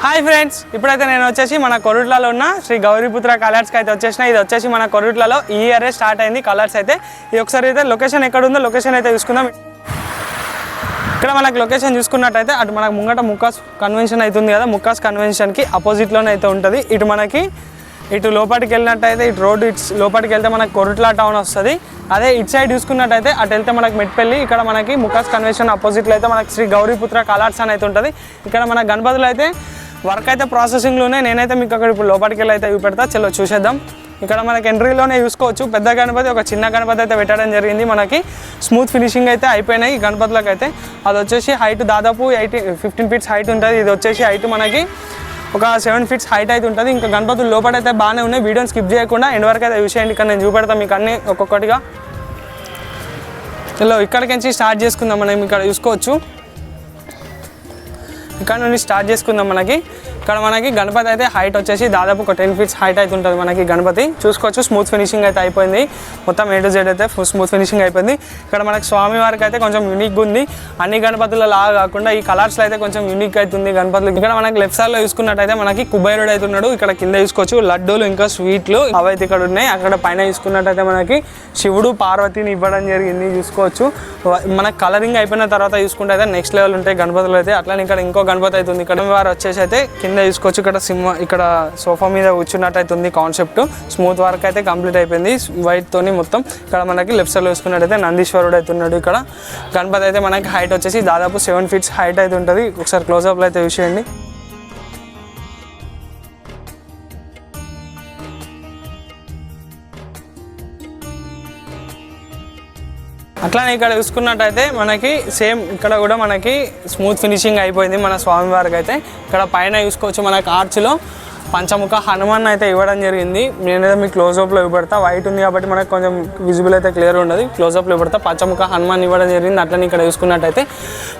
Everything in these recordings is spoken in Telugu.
హాయ్ ఫ్రెండ్స్, ఇప్పుడైతే నేను వచ్చేసి మన కొరుట్లలో ఉన్న శ్రీ గౌరీపుత్ర కలర్స్కి అయితే వచ్చేసిన. ఇది వచ్చేసి మన కొరుట్లలో ఈ ఇయర్ స్టార్ట్ అయింది కలర్స్ అయితే. ఇది ఒకసారి అయితే లొకేషన్ ఎక్కడ ఉందో లొకేషన్ అయితే చూసుకుందాం. ఇక్కడ మనకు లొకేషన్ చూసుకున్నట్టయితే అటు మనకు ముంగట ముక్కాస్ కన్వెన్షన్ అవుతుంది కదా, ముక్కాస్ కన్వెన్షన్కి అపోజిట్లోనే అయితే ఉంటుంది. ఇటు మనకి ఇటు లోపలికి వెళ్ళినట్టయితే ఇటు రోడ్డు ఇటు లోపలికి వెళ్తే మనకు కొరుట్ల టౌన్ వస్తుంది. అదే ఇటు సైడ్ చూసుకున్నట్టయితే అటు వెళ్తే మనకి మెట్పల్లి, ఇక్కడ మనకి ముక్కాస్ కన్వెన్షన్ అపోజిట్లో అయితే మనకి శ్రీ గౌరీపుత్ర కలర్స్ అని అయితే ఉంటుంది. ఇక్కడ మన గణపతులు అయితే వర్క్ అయితే ప్రాసెసింగ్లోనే. నేనైతే మీకు అక్కడ ఇప్పుడు లోపలికి వెళ్ళి అయితే చూపెడతా, చలో చూసేద్దాం. ఇక్కడ మనకి ఎంట్రీలోనే చూసుకోవచ్చు పెద్ద గణపతి, ఒక చిన్న గణపతి అయితే పెట్టడం జరిగింది. మనకి స్మూత్ ఫినిషింగ్ అయితే అయిపోయినాయి ఈ గణపతులకు అయితే. అది వచ్చేసి హైట్ దాదాపు 15 ఫీట్స్ హైట్ ఉంటుంది. ఇది వచ్చేసి హైట్ మనకి ఒక 7 ఫీట్స్ హైట్ అయితే ఉంటుంది. ఇంకా గణపతులు లోపల అయితే బాగానే ఉన్నాయి. వీడియోని స్కిప్ చేయకుండా ఎండ్ వరకు అయితే చూసేయండి. ఇక్కడ నేను చూపెడతాను మీకు అన్నీ ఒక్కొక్కటిగా. చలో ఇక్కడికి నుంచి స్టార్ట్ చేసుకుందాం. మనం ఇక్కడ చూసుకోవచ్చు, ఇక్కడ నుండి స్టార్ట్ చేసుకుందాం. ఇక్కడ మనకి గణపతి అయితే హైట్ వచ్చేసి దాదాపు ఒక 10 ఫీట్స్ హైట్ అయితే ఉంటుంది మనకి గణపతి. చూసుకోవచ్చు స్మూత్ ఫినిషింగ్ అయితే అయిపోయింది. మొత్తం A to Z అయితే స్మూత్ ఫినిషింగ్ అయిపోయింది. ఇక్కడ మనకి స్వామి వారికి అయితే కొంచెం యూనిక్గా ఉంది. అన్ని గణపతుల లాగా కాకుండా ఈ కలర్స్లో అయితే కొంచెం యూనిక్ అవుతుంది గణపతులు. ఇక్కడ మనకి లెఫ్ట్ సైడ్లో చూసుకున్నట్టయితే మనకి కుబేరుడు అయితే ఉన్నాడు. ఇక్కడ కింద చూసుకోవచ్చు లడ్డూలు ఇంకా స్వీట్లు అవైతే ఇక్కడ ఉన్నాయి. అక్కడ పైన చూసుకున్నట్టయితే మనకి శివుడు పార్వతిని ఇవ్వడం జరిగింది. చూసుకోవచ్చు మనకి కలరింగ్ అయిపోయిన తర్వాత చూసుకుంటే అయితే నెక్స్ట్ లెవెల్ ఉంటాయి గణపతులు అయితే. అట్లనే ఇక్కడ ఇంకో గణపతి అవుతుంది. ఇక్కడ వారు వచ్చేసి అయితే కింద చూసుకోవచ్చు ఇక్కడ ఇక్కడ సోఫా మీద కూర్చున్నట్టు అవుతుంది కాన్సెప్ట్. స్మూత్ వర్క్ అయితే కంప్లీట్ అయిపోయింది వైట్ తోని మొత్తం. ఇక్కడ మనకి లెఫ్ట్ సైడ్ లో చూసుకున్నట్టయితే నందీశ్వరుడు అయితే ఉన్నాడు. ఇక్కడ గణపతి అయితే మనకి హైట్ వచ్చేసి దాదాపు 7 ఫీట్స్ హైట్ అయితే ఉంటుంది. ఒకసారి క్లోజ్అప్ లో అయితే చూసేయండి. అట్లానే ఇక్కడ చూసుకున్నట్టయితే మనకి సేమ్ ఇక్కడ కూడా మనకి స్మూత్ ఫినిషింగ్ అయిపోయింది మన స్వామివారికి అయితే. ఇక్కడ పైన చూసుకోవచ్చు మనకి ఆర్చ్లో పంచముఖ హనుమాన్ అయితే ఇవ్వడం జరిగింది. నేనైతే మీకు క్లోజ్అప్లో ఇవ్వబడతా, వైట్ ఉంది కాబట్టి మనకు కొంచెం విజిబుల్ అయితే క్లియర్ ఉండదు. క్లోజ్అప్లో ఇవ్వబడతా పంచముఖ హనుమాన్ ఇవ్వడం జరిగింది. అట్లనే ఇక్కడ చూసుకున్నట్టయితే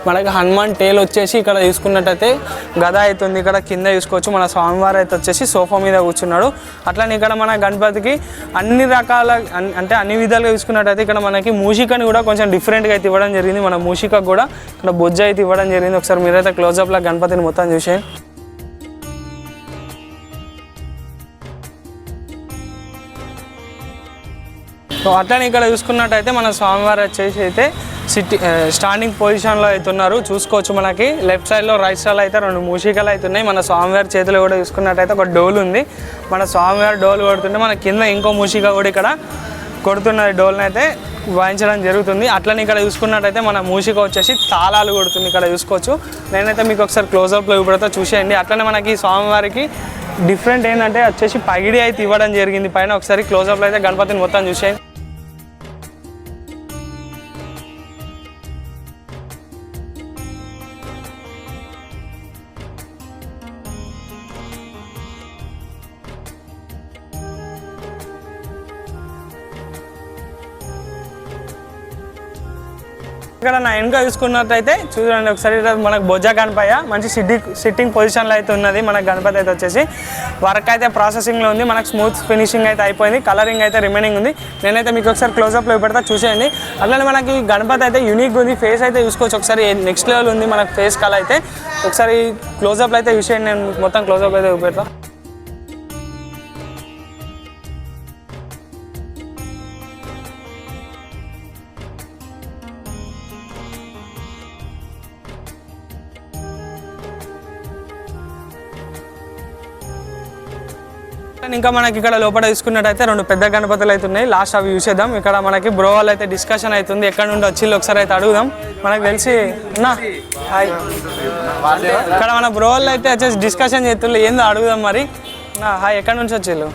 మనకి హనుమాన్ టేల్ వచ్చేసి ఇక్కడ చూసుకున్నట్టయితే గద అవుతుంది. ఇక్కడ కింద చూసుకోవచ్చు మన స్వామివారు అయితే వచ్చేసి సోఫా మీద కూర్చున్నాడు. అట్లనే ఇక్కడ మన గణపతికి అన్ని రకాల అంటే అన్ని విధాలుగా చూసుకున్నట్టయితే ఇక్కడ మనకి మూషికని కూడా కొంచెం డిఫరెంట్గా అయితే ఇవ్వడం జరిగింది. మన మూషికకు కూడా ఇక్కడ బొజ్జ అయితే ఇవ్వడం జరిగింది. ఒకసారి మీరైతే క్లోజ్అప్లో గణపతిని మొత్తం చూసేయండి. సో అట్లనే ఇక్కడ చూసుకున్నట్టయితే మన స్వామివారు వచ్చేసి అయితే స్టాండింగ్ పొజిషన్లో అయితే ఉన్నారు. చూసుకోవచ్చు మనకి లెఫ్ట్ సైడ్లో రైట్ సైడ్లో అయితే 2 మూషికలు అయితే ఉన్నాయి. మన స్వామివారి చేతిలో కూడా చూసుకున్నట్టయితే ఒక డోల్ ఉంది. మన స్వామివారి డోల్ కొడుతుంటే మన కింద ఇంకో మూషిక కూడా ఇక్కడ కొడుతున్నది, డోల్ని అయితే వాయించడం జరుగుతుంది. అట్లనే ఇక్కడ చూసుకున్నట్టయితే మన మూషిక వచ్చేసి తాళాలు కొడుతుంది. ఇక్కడ చూసుకోవచ్చు. నేనైతే మీకు ఒకసారి క్లోజ్అప్లో ఇవ్వబడతా చూసేయండి. అట్లనే మనకి స్వామివారికి డిఫరెంట్ ఏంటంటే వచ్చేసి పగిడి అయితే ఇవ్వడం జరిగింది పైన. ఒకసారి క్లోజ్అప్లో అయితే గణపతిని మొత్తం చూసేయండి. ఇక్కడ నా వెనుక చూసుకున్నట్టయితే చూడండి ఒకసారి మనకు బొజ్జ గణపయ్య మంచి సిట్టింగ్ పొజిషన్లో అయితే ఉన్నది. మనకు గణపతి అయితే వచ్చేసి వర్క్ అయితే ప్రాసెసింగ్లో ఉంది. మనకు స్మూత్ ఫినిషింగ్ అయితే అయిపోయింది. కలరింగ్ అయితే రిమైనింగ్ ఉంది. నేనైతే మీకు ఒకసారి క్లోజ్అప్లో పెడతా చూసేయండి. అట్లనే మనకి గణపతి అయితే యూనిక్ ఉంది. ఫేస్ అయితే చూసుకోవచ్చు ఒకసారి నెక్స్ట్ లెవెల్ ఉంది మనకు ఫేస్ కలర్ అయితే. ఒకసారి క్లోజ్అప్లో అయితే చూసేయండి. నేను మొత్తం క్లోజ్అప్లో అయితే పెడతా. ఇంకా మనకి ఇక్కడ లోపల తీసుకున్నట్టయితే 2 పెద్ద గణపతులు అయితే ఉన్నాయి. లాస్ట్ అవి చూసేద్దాం. ఇక్కడ మనకి బ్రో వాళ్ళు అయితే డిస్కషన్ అవుతుంది, ఎక్కడ నుండి వచ్చిళ్ళు ఒకసారి అయితే అడుగుదాం. మనకు తెలిసి హాయ్, ఇక్కడ మన బ్రో వాళ్ళు అయితే వచ్చేసి డిస్కషన్ చేస్తున్నారు, ఏందో అడుగుదాం మరి. హాయ్, ఎక్కడి నుంచి వచ్చిళ్ళు?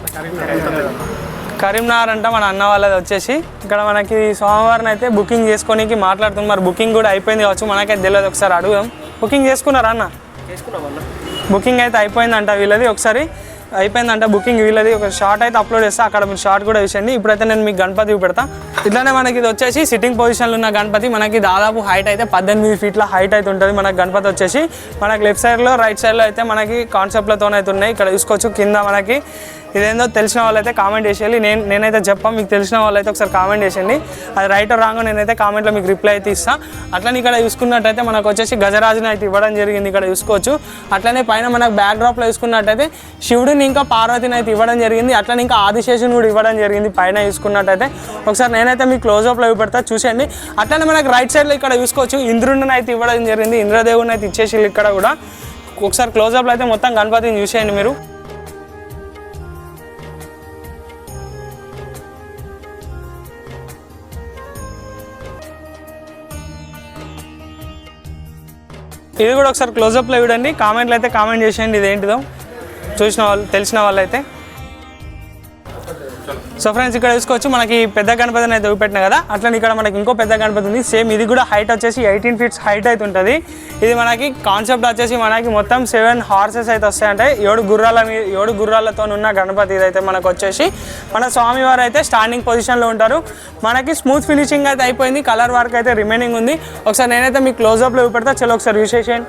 కరీంనగర్ అంట మన అన్న వాళ్ళది వచ్చేసి. ఇక్కడ మనకి స్వామివారిని అయితే బుకింగ్ చేసుకోనికి మాట్లాడుతుంది. మరి బుకింగ్ కూడా అయిపోయింది కావచ్చు, మనకైతే తెలియదు. ఒకసారి అడుగుదాం. బుకింగ్ చేసుకున్నారా అన్న? బుకింగ్ అయితే అయిపోయిందంట వీళ్ళది. ఒకసారి అయిపోయిందంట బుకింగ్ వీళ్ళది. ఒక షార్ట్ అయితే అప్లోడ్ చేస్తా, అక్కడ మీరు షార్ట్ కూడా వేసేయండి. ఇప్పుడైతే నేను మీకు గణపతి పెడతా. ఇట్లానే మనకి ఇది వచ్చేసి సిట్టింగ్ పొజిషన్లో ఉన్న గణపతి. మనకి దాదాపు హైట్ అయితే 18 ఫీట్ల హైట్ అయితే ఉంటుంది మనకి గణపతి వచ్చేసి. మనకి లెఫ్ట్ సైడ్లో రైట్ సైడ్లో అయితే మనకి కాన్సెప్ట్లతోనైతే ఉన్నాయి. ఇక్కడ చూసుకోవచ్చు. కింద మనకి ఇదేందో తెలిసిన వాళ్ళైతే కామెంట్ చేసేయాలి. నేనైతే చెప్పాను, మీకు తెలిసిన వాళ్ళైతే ఒకసారి కామెంట్ చేసేయండి. అది రైట్ రాంగో నేనైతే కామెంట్లో మీకు రిప్లై అయితే ఇస్తాను. అట్లనే ఇక్కడ చూసుకున్నట్టయితే మనకు వచ్చేసి గజరాజుని అయితే ఇవ్వడం జరిగింది. ఇక్కడ చూసుకోవచ్చు. అట్లనే పైన మనకు బ్యాక్ డ్రాప్లో చూసుకున్నట్టయితే శివుడిని ఇంకా పార్వతిని అయితే ఇవ్వడం జరిగింది. అట్లనే ఇంకా ఆదిశేషుని కూడా ఇవ్వడం జరిగింది పైన చూసుకున్నట్టయితే. ఒకసారి నేనైతే మీకు క్లోజ్అప్లో పెడతా చూసేయండి. అట్లనే మనకు రైట్ సైడ్లో ఇక్కడ చూసుకోవచ్చు ఇంద్రుడిని అయితే ఇవ్వడం జరిగింది. ఇంద్రదేవుని అయితే ఇచ్చేసి ఇక్కడ కూడా ఒకసారి క్లోజ్అప్లో అయితే మొత్తం గణపతిని చూసేయండి మీరు. ఇది కూడా ఒకసారి క్లోజ్అప్లో చూడండి. కామెంట్లు అయితే కామెంట్ చేసేయండి ఇదేంటిదో చూసిన వాళ్ళు తెలిసిన వాళ్ళు అయితే. సో ఫ్రెండ్స్ ఇక్కడ చూసుకోవచ్చు మనకి పెద్ద గణపతిని అయితే చూపెట్టినా కదా. అట్లా ఇక్కడ మనకి ఇంకో పెద్ద గణపతి ఉంది. సేమ్ ఇది కూడా హైట్ వచ్చేసి 18 ఫీట్స్ హైట్ అయితే ఉంటుంది. ఇది మనకి కాన్సెప్ట్ వచ్చేసి మనకి మొత్తం 7 హార్సెస్ అయితే వస్తాయంటే 7 గుర్రాలతో ఉన్న గణపతి ఇదైతే మనకు వచ్చేసి. మన స్వామివారు అయితే స్టాండింగ్ పొజిషన్లో ఉంటారు. మనకి స్మూత్ ఫినిషింగ్ అయితే అయిపోయింది. కలర్ వర్క్ అయితే రిమైనింగ్ ఉంది. ఒకసారి నేనైతే మీకు క్లోజ్అప్లో చూపెడతా. చలో ఒకసారి విశేషం.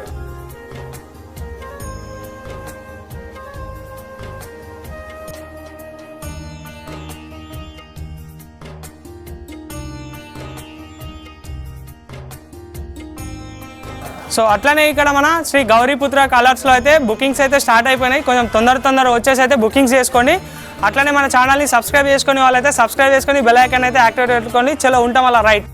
సో అట్లనే ఇక్కడ మన శ్రీ గౌరీపుత్ర కలర్స్లో అయితే బుకింగ్స్ అయితే స్టార్ట్ అయిపోయినాయి. కొంచెం తొందర వచ్చేసి అయితే బుకింగ్స్ చేసుకోండి. అట్లనే మన ఛానల్ని సబ్స్క్రైబ్ చేసుకుని వాళ్ళైతే సబ్స్క్రైబ్ చేసుకొని బెల్ ఐకాన్ అయితే యాక్టివేట్ పెట్టుకోండి. చలో ఉంటాం అలా రైట్.